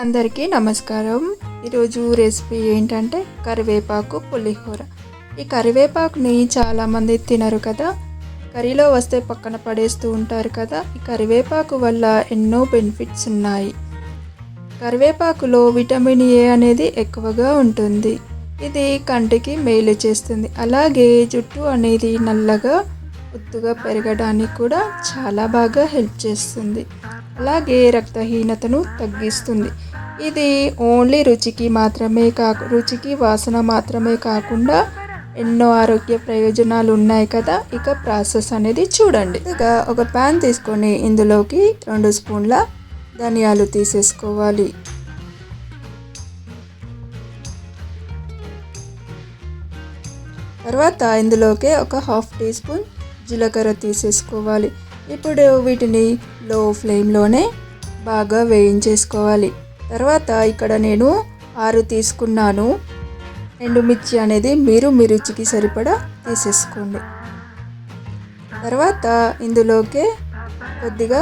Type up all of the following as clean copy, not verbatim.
అందరికీ నమస్కారం. ఈరోజు రెసిపీ ఏంటంటే కరివేపాకు పులిహోర. ఈ కరివేపాకుని చాలామంది తినరు కదా, కర్రీలో వస్తే పక్కన పడేస్తూ ఉంటారు కదా. ఈ కరివేపాకు వల్ల ఎన్నో బెనిఫిట్స్ ఉన్నాయి. కరివేపాకులో విటమిన్ ఏ అనేది ఎక్కువగా ఉంటుంది. ఇది కంటికి మేలు చేస్తుంది. అలాగే జుట్టు అనేది నల్లగా ఒత్తుగా పెరగడానికి కూడా చాలా బాగా హెల్ప్ చేస్తుంది. అలాగే రక్తహీనతను తగ్గిస్తుంది. ఇది ఓన్లీ రుచికి వాసన మాత్రమే కాకుండా ఎన్నో ఆరోగ్య ప్రయోజనాలు ఉన్నాయి కదా. ఇక ప్రాసెస్ అనేది చూడండి. ఇక ఒక ప్యాన్ తీసుకొని ఇందులోకి 2 స్పూన్ల ధనియాలు తీసేసుకోవాలి. తర్వాత ఇందులోకి ఒక 1/2 టీ స్పూన్ జీలకర్ర తీసేసుకోవాలి. ఇప్పుడు వీటిని లో ఫ్లేమ్లోనే బాగా వేయించేసుకోవాలి. తర్వాత ఇక్కడ నేను 6 తీసుకున్నాను. ఎండుమిర్చి అనేది మీరు మీ రుచికి సరిపడా తీసేసుకోండి. తర్వాత ఇందులోకి కొద్దిగా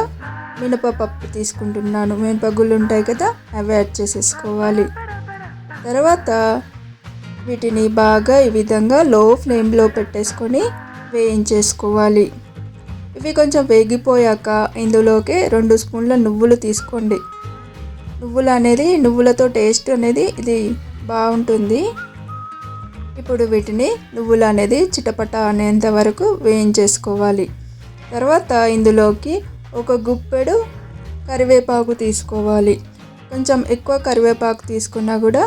మినపప్పు తీసుకుంటున్నాను. మినపగుళ్ళు ఉంటాయి కదా, అవి యాడ్ చేసేసుకోవాలి. తర్వాత వీటిని బాగా ఈ విధంగా లో ఫ్లేమ్లో పెట్టేసుకొని వేయించేసుకోవాలి. ఇవి కొంచెం వేగిపోయాక ఇందులోకి 2 స్పూన్ల నువ్వులు తీసుకోండి. నువ్వులతో టేస్ట్ అనేది ఇది బాగుంటుంది. ఇప్పుడు వీటిని నువ్వులు అనేది చిటపట అనేంత వరకు వేయించేసుకోవాలి. తర్వాత ఇందులోకి ఒక గుప్పెడు కరివేపాకు తీసుకోవాలి. కొంచెం ఎక్కువ కరివేపాకు తీసుకున్నా కూడా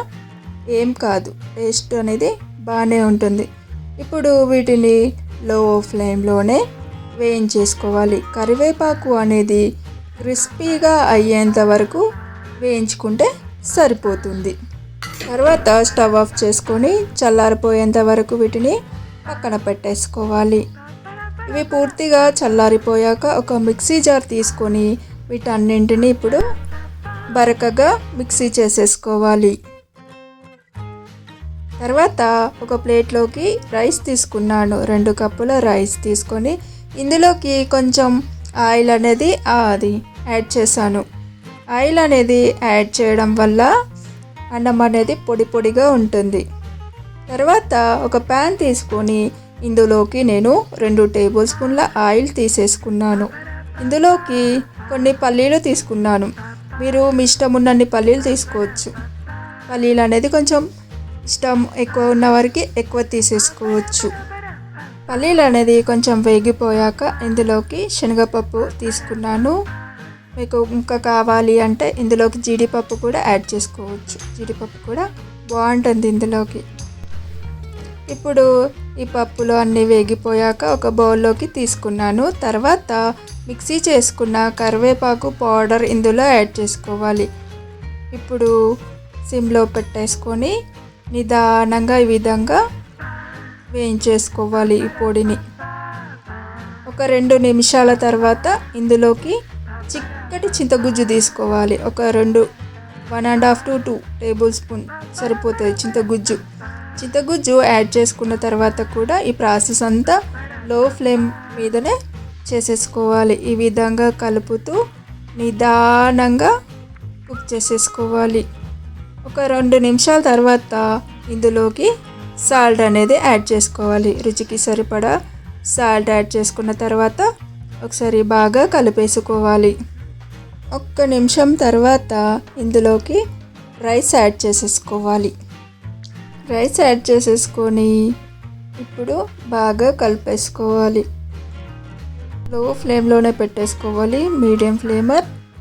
ఏం కాదు, టేస్ట్ అనేది బాగానే ఉంటుంది. ఇప్పుడు వీటిని లో ఫ్లేమ్లోనే వేయించేసుకోవాలి. కరివేపాకు అనేది క్రిస్పీగా అయ్యేంత వరకు వేయించుకుంటే సరిపోతుంది. తర్వాత స్టవ్ ఆఫ్ చేసుకొని చల్లారిపోయేంత వరకు వీటిని పక్కన పెట్టేసుకోవాలి. ఇవి పూర్తిగా చల్లారిపోయాక ఒక మిక్సీ జార్ తీసుకొని వీటన్నింటినీ ఇప్పుడు బరకగా మిక్సీ చేసేసుకోవాలి. తర్వాత ఒక ప్లేట్లోకి రైస్ తీసుకున్నాను. 2 కప్పుల రైస్ తీసుకొని ఇందులోకి కొంచెం ఆయిల్ అనేది యాడ్ చేశాను. ఆయిల్ అనేది యాడ్ చేయడం వల్ల అన్నం అనేది పొడి పొడిగా ఉంటుంది. తర్వాత ఒక ప్యాన్ తీసుకొని ఇందులోకి నేను 2 టేబుల్ స్పూన్ల ఆయిల్ తీసేసుకున్నాను. ఇందులోకి కొన్ని పల్లీలు తీసుకున్నాను. మీరు మీ ఇష్టం ఉన్నన్ని పల్లీలు తీసుకోవచ్చు. పల్లీలు అనేది కొంచెం ఇష్టం ఎక్కువ ఉన్న వారికి ఎక్కువ తీసేసుకోవచ్చు. పల్లీలు అనేది కొంచెం వేగిపోయాక ఇందులోకి శనగపప్పు తీసుకున్నాను. మీకు ఇంకా కావాలి అంటే ఇందులోకి జీడిపప్పు కూడా యాడ్ చేసుకోవచ్చు. జీడిపప్పు కూడా బాగుంటుంది ఇందులోకి. ఇప్పుడు ఈ పప్పులు అన్నీ వేగిపోయాక ఒక బౌల్లోకి తీసుకున్నాను. తర్వాత మిక్సీ చేసుకున్న కరివేపాకు పౌడర్ ఇందులో యాడ్ చేసుకోవాలి. ఇప్పుడు సిమ్లో పెట్టేసుకొని నిదానంగా ఈ విధంగా వేయించేసుకోవాలి ఈ పొడిని. ఒక 2 నిమిషాల తర్వాత ఇందులోకి చిక్కటి చింతగుజ్జు తీసుకోవాలి. ఒక 1.5 to 2 టేబుల్ స్పూన్ సరిపోతుంది చింతగుజ్జు యాడ్ చేసుకున్న తర్వాత కూడా ఈ ప్రాసెస్ అంతా లో ఫ్లేమ్ మీదనే చేసేసుకోవాలి. ఈ విధంగా కలుపుతూ నిదానంగా కుక్ చేసేసుకోవాలి. ఒక 2 నిమిషాల తర్వాత ఇందులోకి సాల్ట్ అనేది యాడ్ చేసుకోవాలి. రుచికి సరిపడా సాల్ట్ యాడ్ చేసుకున్న తర్వాత ఒకసారి బాగా కలిపేసుకోవాలి. 1 నిమిషం తర్వాత ఇందులోకి రైస్ యాడ్ చేసేసుకోవాలి. రైస్ యాడ్ చేసేసుకొని ఇప్పుడు బాగా కలిపేసుకోవాలి. లో ఫ్లేమ్లోనే పెట్టేసుకోవాలి. మీడియం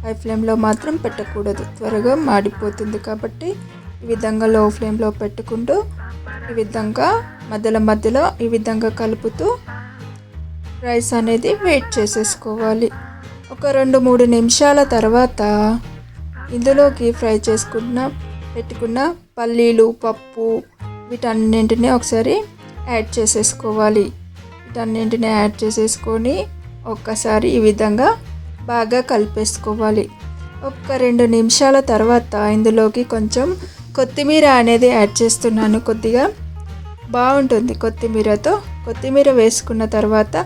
హై ఫ్లేమ్లో మాత్రం పెట్టకూడదు, త్వరగా మాడిపోతుంది. కాబట్టి ఈ విధంగా లో ఫ్లేమ్లో పెట్టుకుంటూ ఈ విధంగా మధ్యలో ఈ విధంగా కలుపుతూ రైస్ అనేది వెయిట్ చేసేసుకోవాలి. ఒక 2-3 నిమిషాల తర్వాత ఇందులోకి ఫ్రై పెట్టుకున్న పల్లీలు, పప్పు వీటన్నింటినీ ఒకసారి యాడ్ చేసేసుకోవాలి. వీటన్నింటినీ యాడ్ చేసేసుకొని ఒక్కసారి ఈ విధంగా బాగా కలిపేసుకోవాలి. ఒక 2 నిమిషాల తర్వాత ఇందులోకి కొంచెం కొత్తిమీర అనేది యాడ్ చేస్తున్నాను. కొద్దిగా బాగుంటుంది కొత్తిమీర వేసుకున్న తర్వాత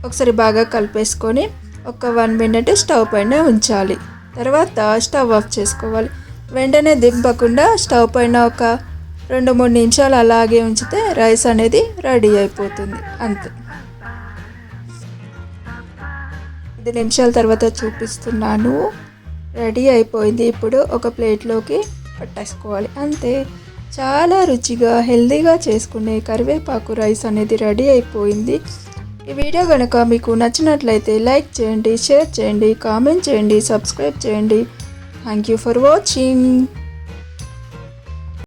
ఒకసారి బాగా కలిపేసుకొని ఒక 1 మినిట్ స్టవ్ పైన ఉంచాలి. తర్వాత స్టవ్ ఆఫ్ చేసుకోవాలి. వెంటనే దింపకుండా స్టవ్ పైన ఒక 2-3 నిమిషాలు అలాగే ఉంచితే రైస్ అనేది రెడీ అయిపోతుంది. అంతే. 5 నిమిషాల తర్వాత చూపిస్తున్నాను. రెడీ అయిపోయింది. ఇప్పుడు ఒక ప్లేట్లోకి పట్టేసుకోవాలి. అంతే. చాలా రుచిగా హెల్తీగా చేసుకునే కరివేపాకు రైస్ అనేది రెడీ అయిపోయింది. ఈ వీడియో కనుక మీకు నచ్చినట్లయితే లైక్ చేయండి, షేర్ చేయండి, కామెంట్ చేయండి, సబ్స్క్రైబ్ చేయండి. Thank you for watching.